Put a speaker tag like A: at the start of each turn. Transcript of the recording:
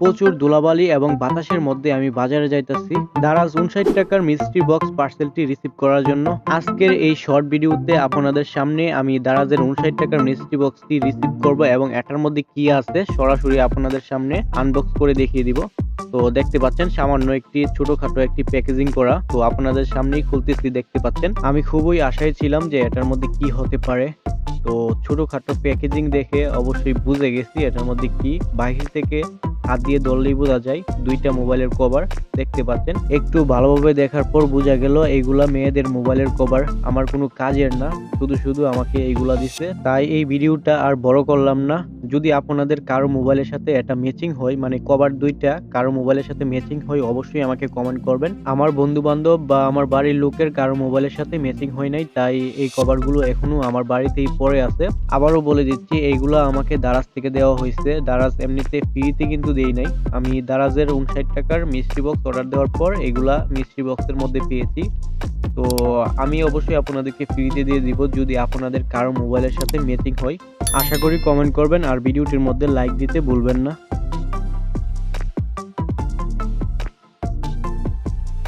A: প্রচুর ধুলাবালি এবং বাতাসের মধ্যে আমি বাজারে যাইতাছি দারাজ 59 টাকার মিস্ট্রি বক্স পার্সেলটি রিসিভ করার জন্য। আজকের এই শর্ট ভিডিওতে আপনাদের সামনে আমি দারাজের 59 টাকার মিস্ট্রি বক্সটি রিসিভ করব এবং এটার মধ্যে কি আছে সরাসরি আপনাদের সামনে আনবক্স করে দেখিয়ে দিব। তো দেখতে পাচ্ছেন সামান্য একটি ছোটখাটো একটি প্যাকেজিং করা, তো আপনাদের সামনেই খুলতেছি, দেখতে পাচ্ছেন। আমি খুবই আশায় ছিলাম যে এটার মধ্যে কি হতে পারে। তো ছোটখাটো প্যাকেজিং দেখে অবশ্যই বুঝে গেছি এটার মধ্যে কি। বাহির থেকে হাত দিয়ে ধরলেই বোঝা যায় দুইটা মোবাইলের কভার, দেখতে পাচ্ছেন। একটু ভালোভাবে দেখার পর বোঝা গেল এইগুলা মেয়েদের মোবাইলের কভার, আমার কোনো কাজের না, শুধু শুধু আমাকে এইগুলা দিছে। তাই এই ভিডিওটা আর বড় করলাম না। যদি আপনাদের কারো মোবাইলের সাথে এটা ম্যাচিং হয়, মানে কভার দুইটা কারো মোবাইলের সাথে ম্যাচিং হয়, অবশ্যই আমাকে কমেন্ট করবেন। আমার বন্ধু বান্ধব বা আমার বাড়ির লোকের কারো মোবাইলের সাথে ম্যাচিং হয় নাই, তাই এই কভারগুলো এখনো আমার বাড়িতেই পড়ে আছে। আবারও বলে দিচ্ছি, এইগুলা আমাকে দারাজ থেকে দেওয়া হয়েছে। দারাজ এমনিতে ফ্রিতে কিন্তু দেই নাই, আমি দারাজের 59 টাকার মিস্ট্রি বক্স অর্ডার দেওয়ার পর এগুলা মিস্ট্রি বক্সের মধ্যে পেয়েছি। তো আমি অবশ্যই আপনাদেরকে ফ্রিতে দিয়ে দিব যদি আপনাদের কারো মোবাইলের সাথে ম্যাচিং হয়। আশা করি কমেন্ট করবেন আর ভিডিওটির মধ্যে লাইক দিতে ভুলবেন না।